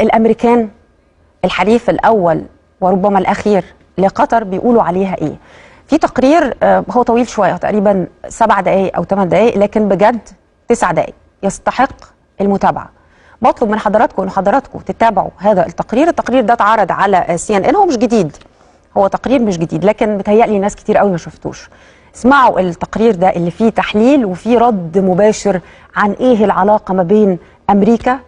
الأمريكان الحليف الأول وربما الأخير لقطر بيقولوا عليها إيه؟ في تقرير هو طويل شوية تقريبا 7 دقايق أو 8 دقايق، لكن بجد 9 دقايق يستحق المتابعة. بطلب من حضراتكم إن حضراتكم تتابعوا هذا التقرير. التقرير ده اتعرض على CNN، هو مش جديد، هو تقرير مش جديد، لكن متهيألي ناس كتير قوي ما شفتوش. اسمعوا التقرير ده اللي فيه تحليل وفيه رد مباشر عن إيه العلاقة ما بين أمريكا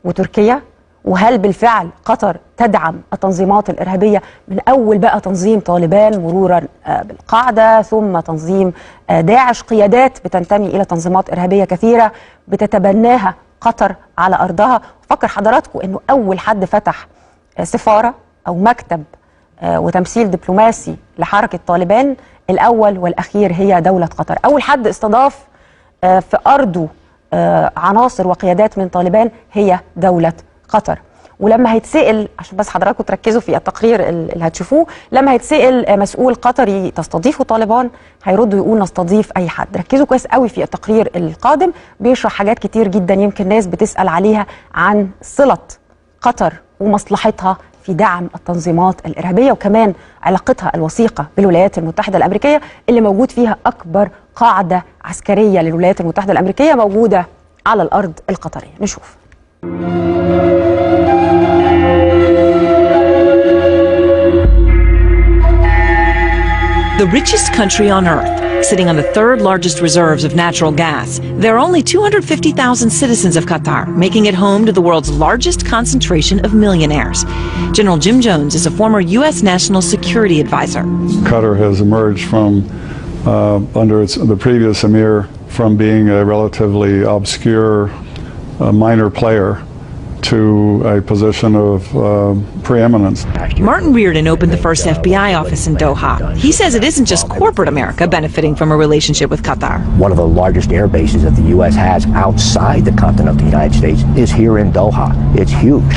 وتركيا، وهل بالفعل قطر تدعم التنظيمات الإرهابية من أول بقى تنظيم طالبان مرورا بالقاعدة ثم تنظيم داعش، قيادات بتنتمي إلى تنظيمات إرهابية كثيرة بتتبناها قطر على أرضها. فكر حضراتكم أنه أول حد فتح سفارة أو مكتب وتمثيل دبلوماسي لحركة طالبان الأول والأخير هي دولة قطر. أول حد استضاف في أرضه عناصر وقيادات من طالبان هي دولة قطر. ولما هيتسأل، عشان بس حضراتكم تركزوا في التقرير اللي هتشوفوه، لما هيتسأل مسؤول قطري تستضيفوا طالبان هيردوا يقول نستضيف أي حد. ركزوا كويس قوي في التقرير القادم، بيشرح حاجات كتير جدا يمكن ناس بتسأل عليها عن صلة قطر ومصلحتها في دعم التنظيمات الإرهابية، وكمان علاقتها الوثيقة بالولايات المتحدة الأمريكية اللي موجود فيها أكبر قاعدة عسكرية للولايات المتحدة الأمريكية موجودة على الأرض القطرية. نشوف. The richest country on earth, sitting on the third largest reserves of natural gas. There are only 250,000 citizens of Qatar, making it home to the world's largest concentration of millionaires. General Jim Jones is a former U.S. National Security Advisor. Qatar has emerged from, under the previous emir, from being a relatively obscure minor player to a position of preeminence. Martin Reardon opened the first FBI office in Doha. He says it isn't just corporate America benefiting from a relationship with Qatar. One of the largest air bases that the U.S. has outside the continent of the United States is here in Doha. It's huge.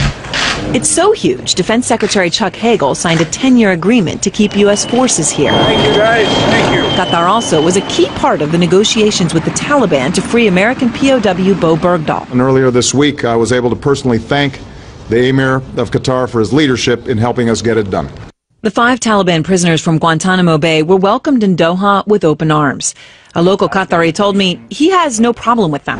It's so huge, Defense Secretary Chuck Hagel signed a 10-year agreement to keep U.S. forces here. Thank you, guys. Thank you. Qatar also was a key part of the negotiations with the Taliban to free American POW Bo Bergdahl. And earlier this week, I was able to personally thank the Emir of Qatar for his leadership in helping us get it done. The 5 Taliban prisoners from Guantanamo Bay were welcomed in Doha with open arms. A local Qatari told me he has no problem with them.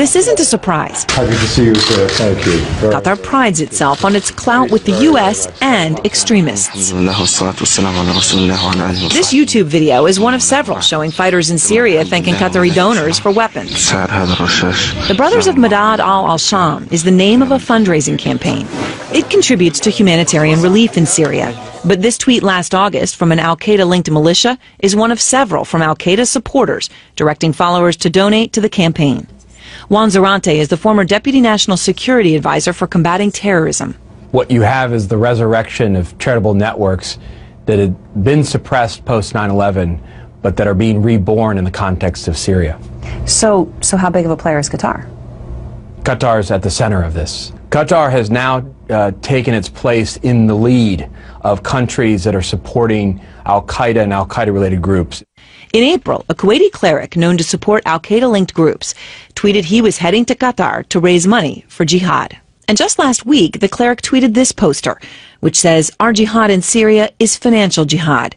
This isn't a surprise. Happy to see you, sir. Thank you. Qatar prides itself on its clout with the U.S. and extremists. This YouTube video is one of several showing fighters in Syria thanking Qatari donors for weapons. The Brothers of Madad al-Sham is the name of a fundraising campaign. It contributes to humanitarian relief in Syria. But this tweet last August from an al-Qaeda-linked militia is one of several from al-Qaeda supporters directing followers to donate to the campaign. Juan Zarante is the former Deputy National Security Advisor for combating terrorism. What you have is the resurrection of charitable networks that had been suppressed post 9/11, but that are being reborn in the context of Syria. So how big of a player is Qatar? Qatar is at the center of this. Qatar has now taken its place in the lead of countries that are supporting al-Qaeda and al-Qaeda-related groups. In April, a Kuwaiti cleric known to support al-Qaeda-linked groups tweeted he was heading to Qatar to raise money for jihad. And just last week, the cleric tweeted this poster, which says, "Our jihad in Syria is financial jihad."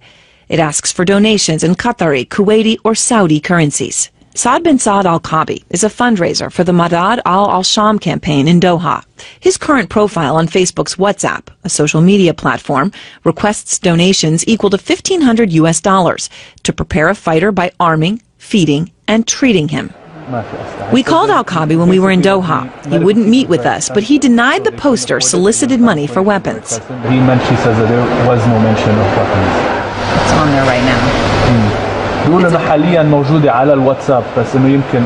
It asks for donations in Qatari, Kuwaiti, or Saudi currencies. Saad bin Saad al-Kabi is a fundraiser for the Madad al-Sham campaign in Doha. His current profile on Facebook's WhatsApp, a social media platform, requests donations equal to $1,500 US to prepare a fighter by arming, feeding, and treating him. We called al-Kabi when we were in Doha. He wouldn't meet with us, but he denied the poster solicited money for weapons. She says that there was no mention of weapons. It's on there right now. بيقول انه حاليا موجوده على الواتساب بس انه يمكن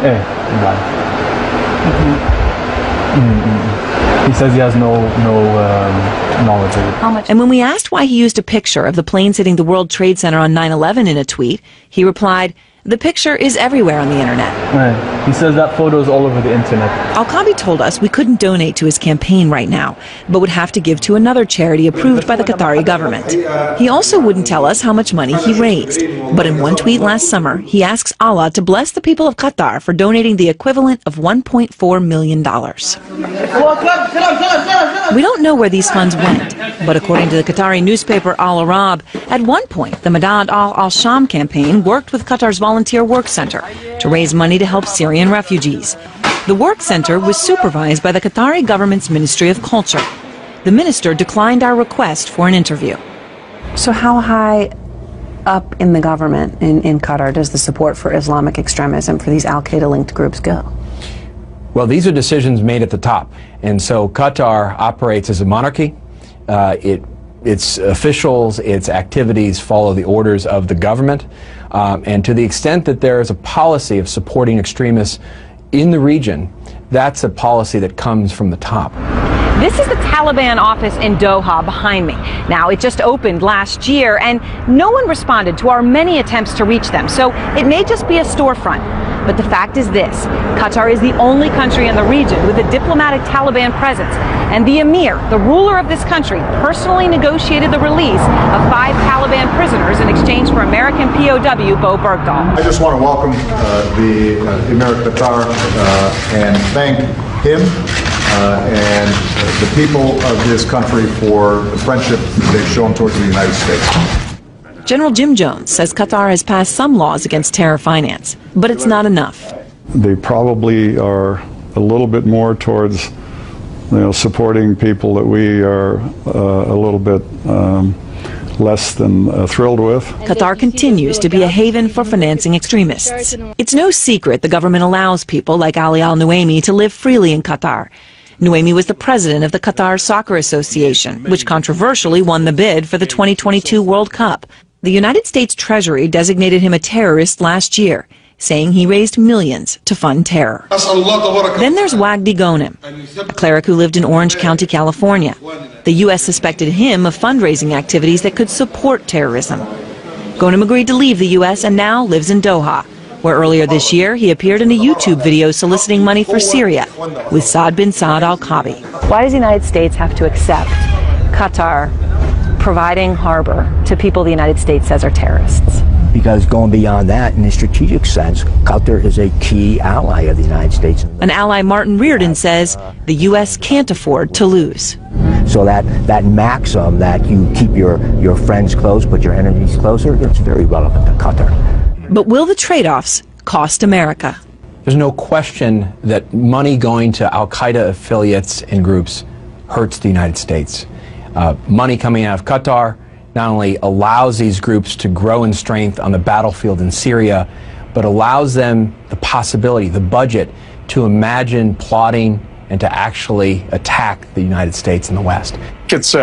He says he has no knowledge of it. How much? And when we asked why he used a picture of the planes hitting the World Trade Center on 9/11 in a tweet, he replied, The picture is everywhere on the internet. Right. He says that photo is all over the internet. Al-Kabi told us we couldn't donate to his campaign right now, but would have to give to another charity approved by the Qatari government. He also wouldn't tell us how much money he raised. But in one tweet last summer, he asks Allah to bless the people of Qatar for donating the equivalent of $1.4 million. We don't know where these funds went, but according to the Qatari newspaper Al Arab, at one point the Madad al-Sham campaign worked with Qatar's Volunteer Work Center to raise money to help Syrian refugees. The work center was supervised by the Qatari government's Ministry of Culture. The minister declined our request for an interview. So how high up in the government in Qatar does the support for Islamic extremism for these al-Qaeda-linked groups go? Well, these are decisions made at the top. And so Qatar operates as a monarchy. Its officials, its activities follow the orders of the government. And to the extent that there is a policy of supporting extremists in the region, that's a policy that comes from the top. This is the Taliban office in Doha behind me. Now, it just opened last year, and no one responded to our many attempts to reach them, so it may just be a storefront. But the fact is this: Qatar is the only country in the region with a diplomatic Taliban presence, and the emir, the ruler of this country, personally negotiated the release of 5 Taliban prisoners in exchange for American POW Bo Bergdahl. I just want to welcome the Emir of Qatar and thank him and the people of this country for the friendship they've shown towards the United States. General Jim Jones says Qatar has passed some laws against terror finance, but it's not enough. They probably are a little bit more towards, supporting people that we are a little bit less than thrilled with. Qatar continues to be a haven for financing extremists. It's no secret the government allows people like Ali Al-Nuaimi to live freely in Qatar. Nuaimi was the president of the Qatar Soccer Association, which controversially won the bid for the 2022 World Cup. The United States Treasury designated him a terrorist last year, saying he raised millions to fund terror. Then there's Wagdi Ghonim, a cleric who lived in Orange County, California. The U.S. suspected him of fundraising activities that could support terrorism. Ghonim agreed to leave the U.S. and now lives in Doha, where earlier this year he appeared in a YouTube video soliciting money for Syria with Saad bin Saad al-Kabi. Why does the United States have to accept Qatar providing harbor to people the United States says are terrorists? Because going beyond that, in a strategic sense, Qatar is a key ally of the United States. An ally, Martin Reardon, says the U.S. can't afford to lose. So that maxim that you keep your friends close but your enemies closer, it's very relevant to Qatar. But will the trade-offs cost America? There's no question that money going to al-Qaeda affiliates and groups hurts the United States. Money coming out of Qatar not only allows these groups to grow in strength on the battlefield in Syria, but allows them the possibility, the budget, to imagine plotting and to actually attack the United States and the West. It's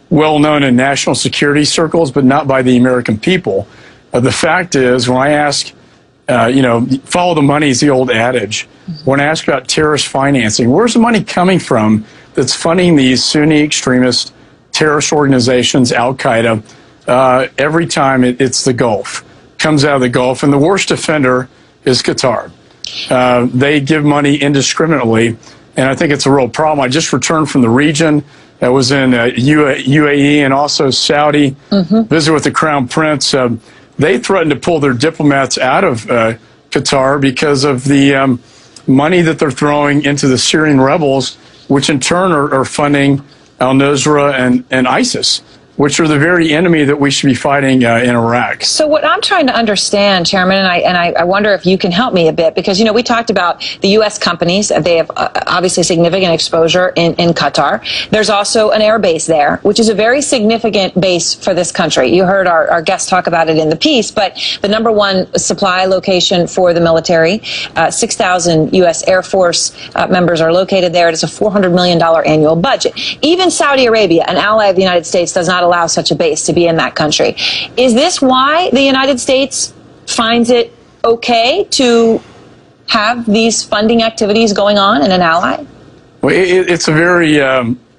well known in national security circles, but not by the American people. The fact is, when I ask, follow the money is the old adage. When I ask about terrorist financing, where's the money coming from that's funding these Sunni extremist terrorist organizations, Al-Qaeda? Every time it's the Gulf. Comes out of the Gulf, and the worst offender is Qatar. They give money indiscriminately, and I think it's a real problem. I just returned from the region. I was in UAE and also Saudi, visited with the Crown Prince. They threatened to pull their diplomats out of Qatar because of the money that they're throwing into the Syrian rebels, which in turn are funding al-Nusra and ISIS, which are the very enemy that we should be fighting in Iraq. So what I'm trying to understand, Chairman, and I wonder if you can help me a bit, because, we talked about the U.S. companies. They have obviously significant exposure in Qatar. There's also an air base there, which is a very significant base for this country. You heard our guest talk about it in the piece, but the #1 supply location for the military, 6,000 U.S. Air Force members are located there. It is a $400 million annual budget. Even Saudi Arabia, an ally of the United States, does not allow such a base to be in that country. Is this why the United States finds it okay to have these funding activities going on in an ally? Well, it's a very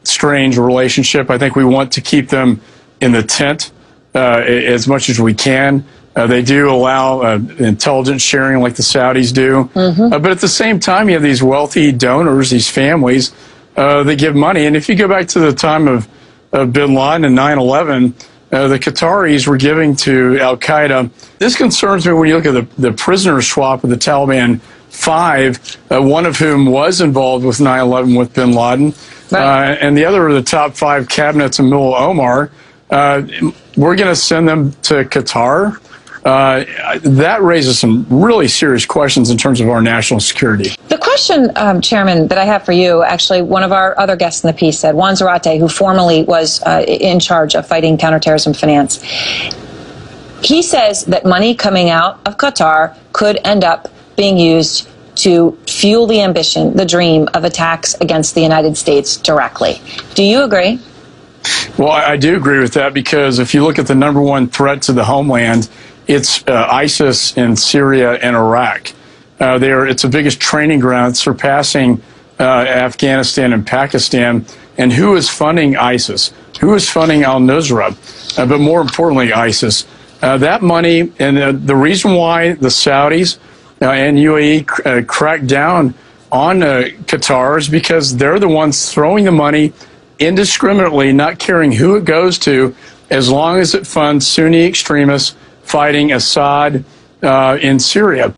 strange relationship. I think we want to keep them in the tent as much as we can. They do allow intelligence sharing like the Saudis do. But at the same time, you have these wealthy donors, these families that give money. And if you go back to the time of bin Laden and 9/11, the Qataris were giving to al-Qaeda. This concerns me when you look at the prisoner swap of the Taliban 5, one of whom was involved with 9/11 with bin Laden, and the other of the top 5 cabinets of Mullah Omar. We're going to send them to Qatar. That raises some really serious questions in terms of our national security. The question, Chairman, that I have for you, actually, one of our other guests in the piece said, Juan Zarate, who formerly was in charge of fighting counterterrorism finance, he says that money coming out of Qatar could end up being used to fuel the ambition, the dream of attacks against the United States directly. Do you agree? Well, I do agree with that, because if you look at the #1 threat to the homeland, it's ISIS in Syria and Iraq. It's the biggest training ground, surpassing Afghanistan and Pakistan. And who is funding ISIS? Who is funding al-Nusra? But more importantly, ISIS. That money, and the reason why the Saudis and UAE cracked down on Qatar is because they're the ones throwing the money indiscriminately, not caring who it goes to, as long as it funds Sunni extremists fighting Assad in Syria.